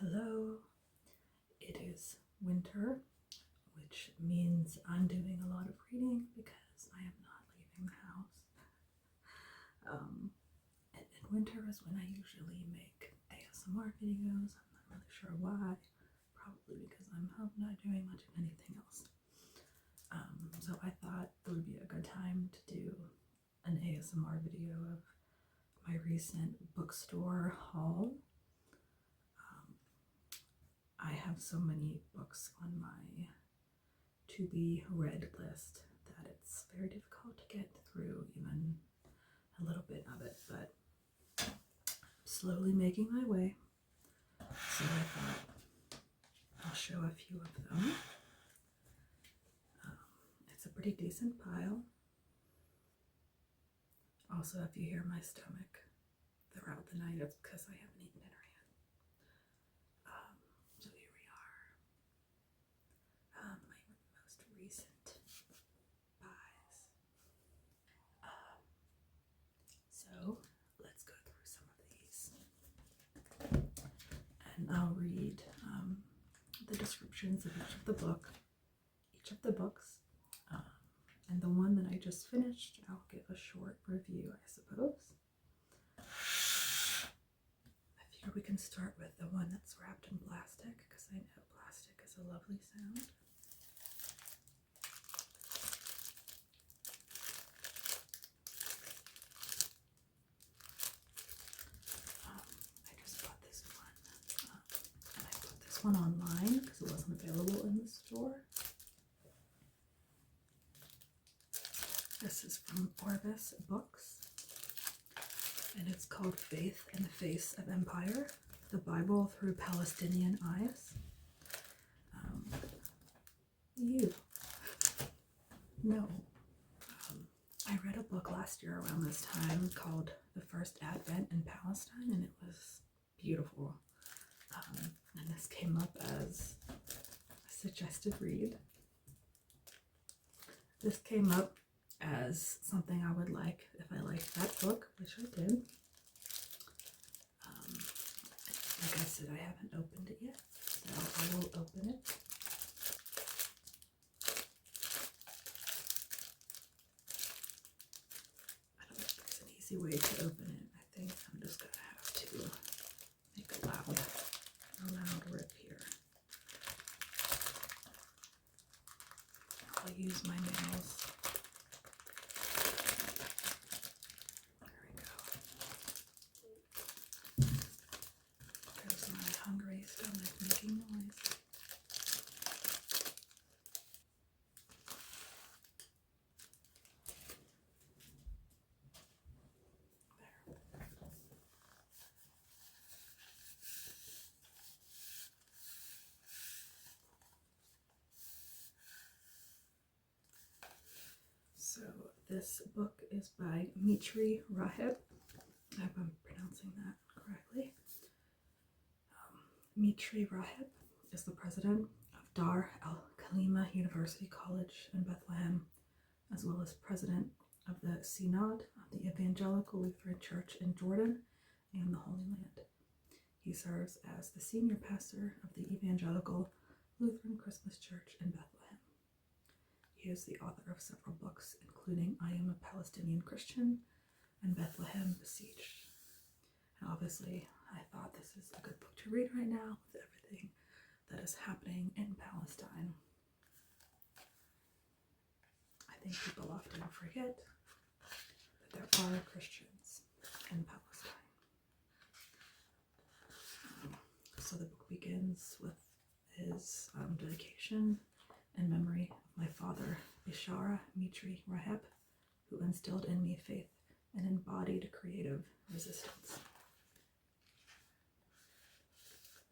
Hello, it is winter, which means I'm doing a lot of reading because I am not leaving the house. And winter is when I usually make ASMR videos. I'm not really sure why. Probably because I'm not doing much of anything else. So I thought it would be a good time to do an ASMR video of my recent bookstore haul. I have so many books on my to be read list that it's very difficult to get through even a little bit of it, but I'm slowly making my way. So I thought I'll show a few of them. It's a pretty decent pile. Also, if you hear my stomach throughout the night, it's because I haven't eaten dinner yet. So here we are. My most recent buys. So let's go through some of these. And I'll read the descriptions of each of the books. And the one that I just finished, I'll give a short review, I suppose. I figure we can start with the one that's wrapped in plastic, because I know plastic is a lovely sound. I just bought this one, and I bought this one online because it wasn't available in the store. This is from Orvis Books, and it's called Faith in the Face of Empire, the Bible through Palestinian Eyes. I read a book last year around this time called The First Advent in Palestine, and it was beautiful. And this came up as a suggested read. This came up as something I would like if I liked that book, which I did. Like I said, I haven't opened it yet, so I will open it. I don't think there's an easy way to open it. I think I'm just gonna have to make a loud rip here. I'll use my nails. There's my hungry stomach making noise. There. So this book is by Mitri Raheb. I hope I'm pronouncing that correctly. Mitri Raheb is the president of Dar al-Khalima University College in Bethlehem, as well as president of the Synod of the Evangelical Lutheran Church in Jordan and the Holy Land. He serves as the senior pastor of the Evangelical Lutheran Christmas Church in Bethlehem. He is the author of several books, including I Am a Palestinian Christian and Bethlehem Besieged. And obviously, I thought this is a good book to read right now with everything that is happening in Palestine. I think people often forget that there are Christians in Palestine. So the book begins with his dedication in memory of my father, Bishara Mitri Raheb, who instilled in me faith and embodied creative resistance.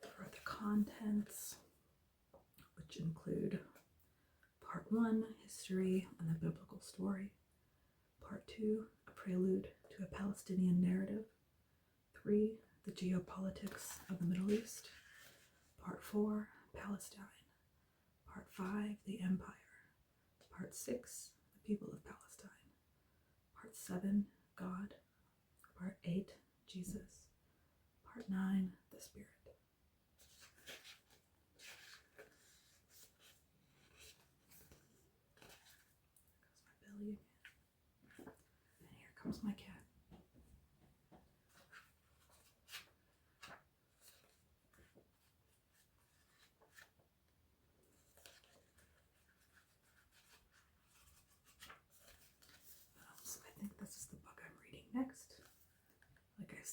For the contents, which include Part 1, History and the Biblical Story. Part 2, A Prelude to a Palestinian Narrative. 3, The Geopolitics of the Middle East. Part 4, Palestine. Part 5, The Empire. Part 6, The People of Palestine. Part 7, God. Part 8, Jesus. Part 9, The Spirit.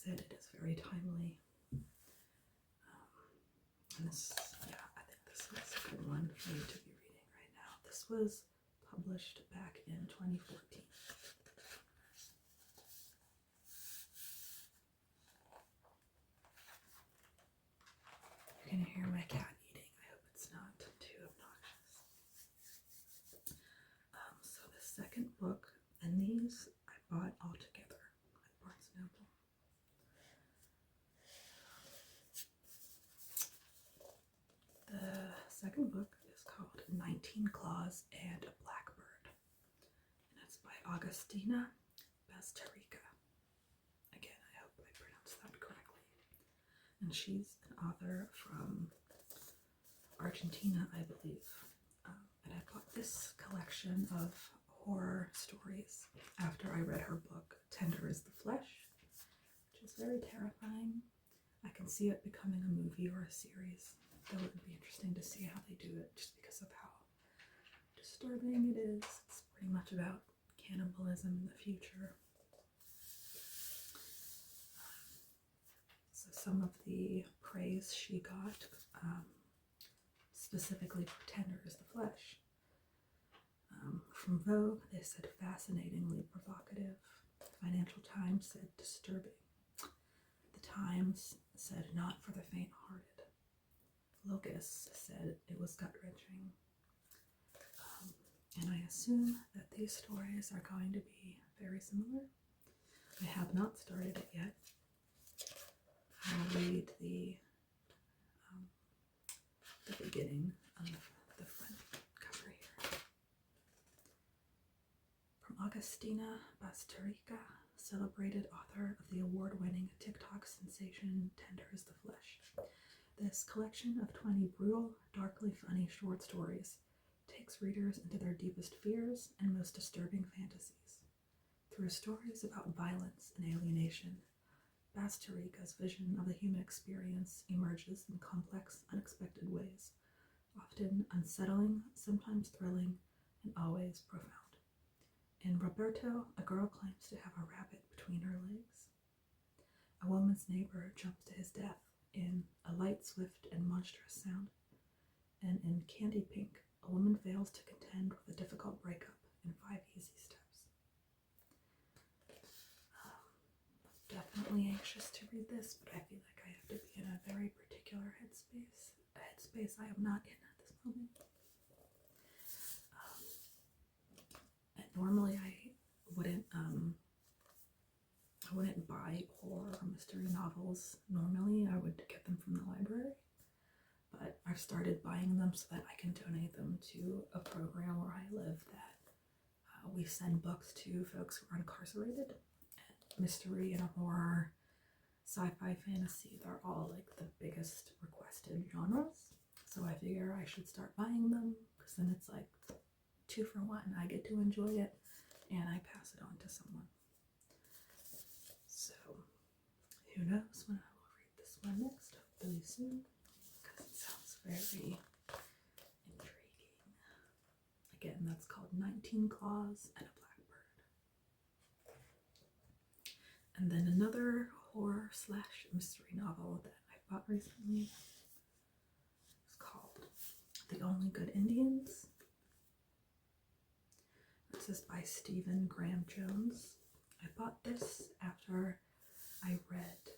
said, it is very timely. And this, yeah, I think this is a good one for you to be reading right now. This was published back in 2014. You're gonna hear my cat eating. I hope it's not too obnoxious. So the second book, and these I bought all together at Barnes & Noble. The second book is called 19 Claws and a Blackbird, and it's by Agustina Bastarrica. Again, I hope I pronounced that correctly. And she's an author from Argentina, I believe. And I bought this collection of horror stories after I read her book, Tender is the Flesh, which is very terrifying. I can see it becoming a movie or a series. That would be interesting to see how they do it, just because of how disturbing it is. It's pretty much about cannibalism in the future. So some of the praise she got, specifically for Tender is the Flesh. From Vogue, they said fascinatingly provocative. Financial Times said disturbing. The Times said not for the faint-hearted. Locus said it was gut-wrenching. And I assume that these stories are going to be very similar. I have not started it yet. I'll read the beginning of the front cover here. From Agustina Bastarrica, celebrated author of the award-winning TikTok sensation Tender is the Flesh. This collection of 20 brutal, darkly funny short stories takes readers into their deepest fears and most disturbing fantasies. Through stories about violence and alienation, Bastarrica's vision of the human experience emerges in complex, unexpected ways, often unsettling, sometimes thrilling, and always profound. In Roberto, a girl claims to have a rabbit between her legs. A woman's neighbor jumps to his death in A Light, Swift, and Monstrous Sound. And in Candy Pink, a woman fails to contend with a difficult breakup in 5 Easy Steps. Definitely anxious to read this, but I feel like I have to be in a very particular headspace. A headspace I am not in at this moment. And normally I wouldn't buy horror or mystery novels. Normally I would get them from the library, but I've started buying them so that I can donate them to a program where I live that we send books to folks who are incarcerated. Mystery and horror, sci-fi, fantasy, they're all like the biggest requested genres. So I figure I should start buying them, because then it's like 2 for 1. I get to enjoy it and I pass it on to someone. So who knows when I will read this one next, hopefully soon, because it sounds very intriguing. Again, that's called 19 Claws and a Blackbird. And then another horror / mystery novel that I bought recently is called The Only Good Indians. This is by Stephen Graham Jones. I bought this after I read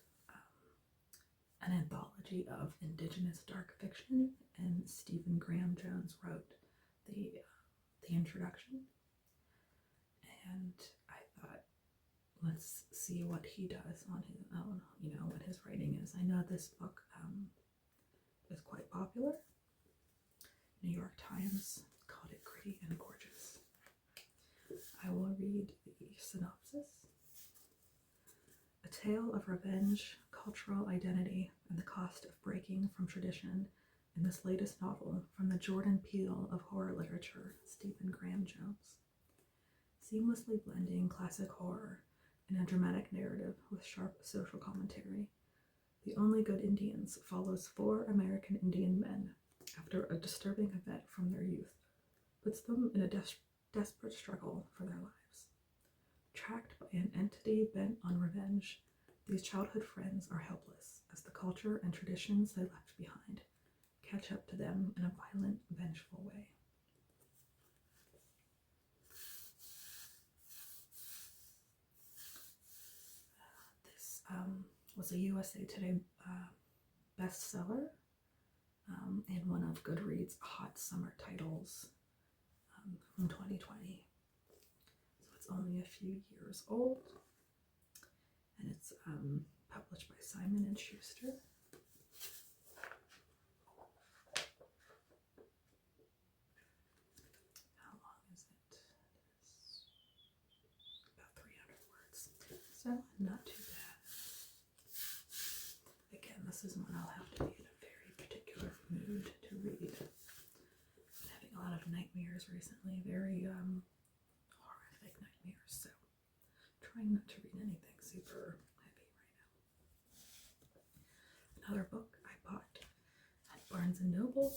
an anthology of Indigenous dark fiction, and Stephen Graham Jones wrote the introduction. And I thought, let's see what he does on his own, what his writing is. I know this book is quite popular. New York Times called it gritty and gorgeous. I will read the synopsis. A tale of revenge, cultural identity, and the cost of breaking from tradition in this latest novel from the Jordan Peele of horror literature, Stephen Graham Jones. Seamlessly blending classic horror in a dramatic narrative with sharp social commentary, The Only Good Indians follows 4 American Indian men after a disturbing event from their youth puts them in a desperate struggle for their lives. Tracked by an entity bent on revenge, These childhood friends are helpless as the culture and traditions they left behind catch up to them in a violent, vengeful way. This was a USA Today bestseller and one of Goodreads' hot summer titles from 2020. So it's only a few years old, and it's published by Simon and Schuster. How long is it? It's about 300 words, so not too bad. Again, this is one I'll have to be in a very particular mood to read. I'm having a lot of nightmares recently, very horrific nightmares, so trying not to read anything super heavy right now. Another book I bought at Barnes & Noble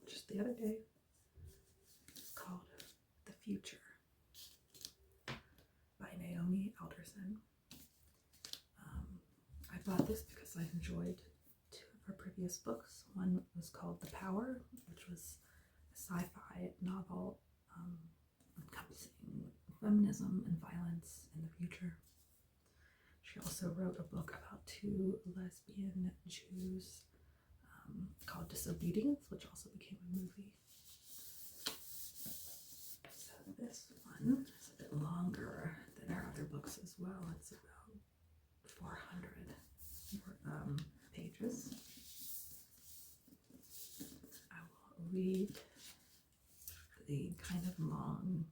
just the other day. It's called The Future by Naomi Alderson. I bought this because I enjoyed two of her previous books. One was called The Power, which was a sci-fi novel encompassing feminism and violence in the future. She also wrote a book about two lesbian Jews called Disobedience, which also became a movie. So this one is a bit longer than her other books as well. It's about 400 pages. I will read the kind of long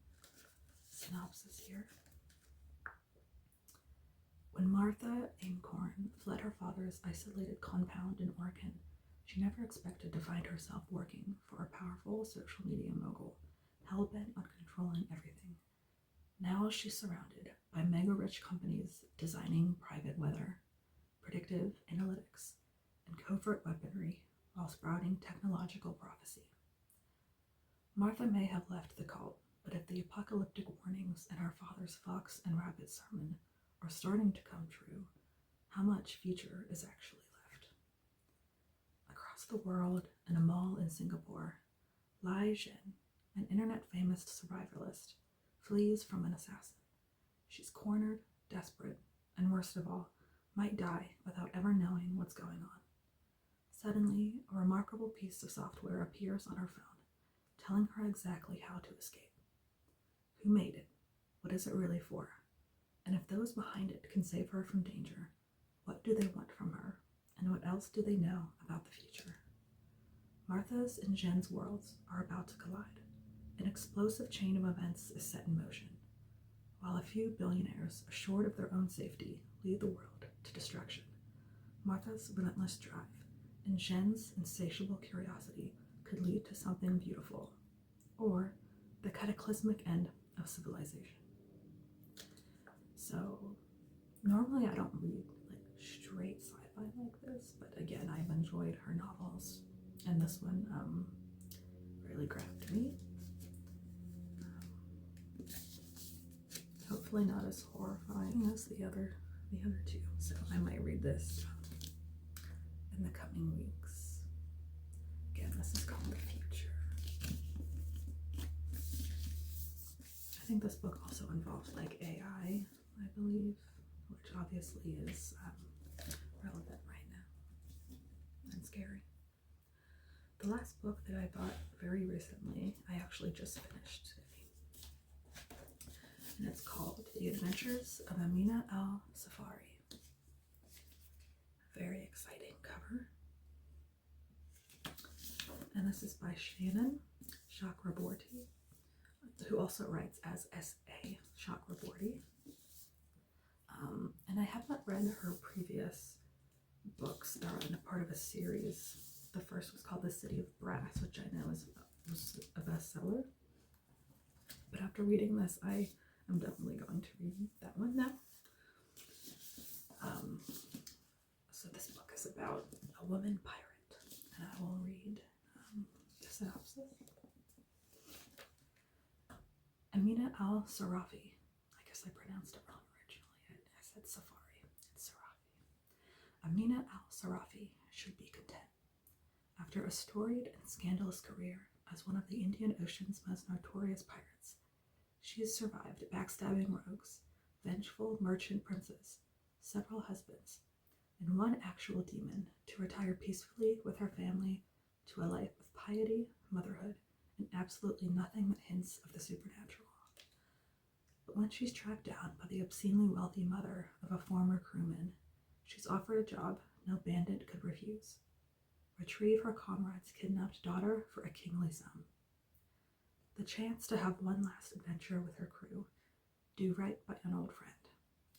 synopsis here. When Martha Acorn fled her father's isolated compound in Oregon, she never expected to find herself working for a powerful social media mogul, hell-bent on controlling everything. Now she's surrounded by mega-rich companies designing private weather, predictive analytics, and covert weaponry while sprouting technological prophecy. Martha may have left the cult, but if the apocalyptic warnings in her father's Fox and Rabbit sermon are starting to come true, how much future is actually left? Across the world, in a mall in Singapore, Lai Zhen, an internet-famous survivalist, flees from an assassin. She's cornered, desperate, and worst of all, might die without ever knowing what's going on. Suddenly, a remarkable piece of software appears on her phone, telling her exactly how to escape. Who made it? What is it really for? And if those behind it can save her from danger, what do they want from her? And what else do they know about the future? Martha's and Zhen's worlds are about to collide. An explosive chain of events is set in motion, while a few billionaires, assured of their own safety, lead the world to destruction. Martha's relentless drive and Zhen's insatiable curiosity could lead to something beautiful, or the cataclysmic end of civilization. So, normally I don't read like straight sci-fi like this, but again, I've enjoyed her novels, and this one really grabbed me. Hopefully not as horrifying as the other two, so I might read this in the coming weeks. Again, this is called The Future. I think this book also involves like AI, I believe, which obviously is relevant right now and scary. The last book that I bought very recently, I actually just finished today, and it's called The Adventures of Amina al-Safari. Very exciting cover. And this is by Shannon Chakraborty, who also writes as S.A. Chakraborty. And I have not read her previous books that are in a part of a series. The first was called The City of Brass, which I know was a bestseller. But after reading this, I am definitely going to read that one now. So this book is about a woman pirate, and I will read the synopsis. Amina al-Sarafi, I guess I pronounced it wrong originally, Amina al-Sarafi should be content. After a storied and scandalous career as one of the Indian Ocean's most notorious pirates, she has survived backstabbing rogues, vengeful merchant princes, several husbands, and one actual demon to retire peacefully with her family to a life of piety, motherhood, and absolutely nothing that hints of the supernatural. But when she's tracked down by the obscenely wealthy mother of a former crewman, she's offered a job no bandit could refuse: retrieve her comrade's kidnapped daughter for a kingly sum. The chance to have one last adventure with her crew, do right by an old friend,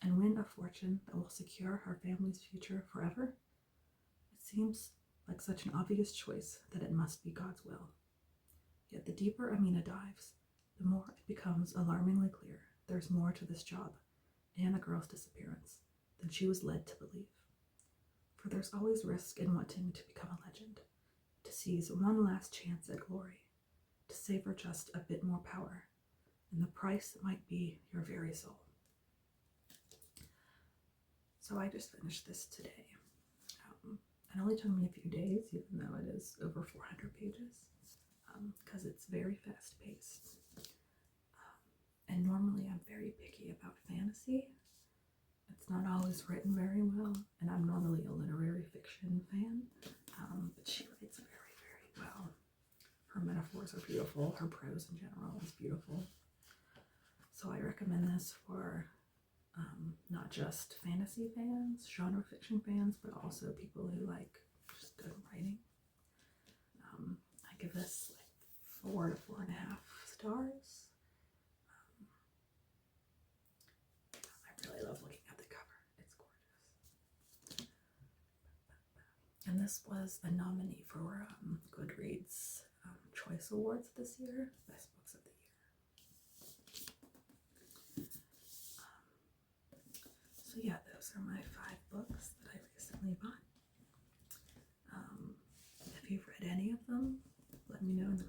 and win a fortune that will secure her family's future forever? It seems like such an obvious choice that it must be God's will. Yet the deeper Amina dives, the more it becomes alarmingly clear there's more to this job and the girl's disappearance than she was led to believe. For there's always risk in wanting to become a legend, to seize one last chance at glory, to savor just a bit more power, and the price might be your very soul. So I just finished this today. It only took me a few days, even though it is over 400 pages, because it's very fast paced. And normally I'm very picky about fantasy. It's not always written very well, and I'm normally a literary fiction fan, but she writes very, very well. Her metaphors are beautiful. Her prose in general is beautiful. So I recommend this for not just fantasy fans, genre fiction fans, but also people who like just good writing. I give this like 4 to 4.5 stars. I really love looking at the cover. It's gorgeous. And this was a nominee for Goodreads Choice Awards this year, Best Books of the Year. So yeah, those are my 5 books that I recently bought. If you've read any of them, let me know in the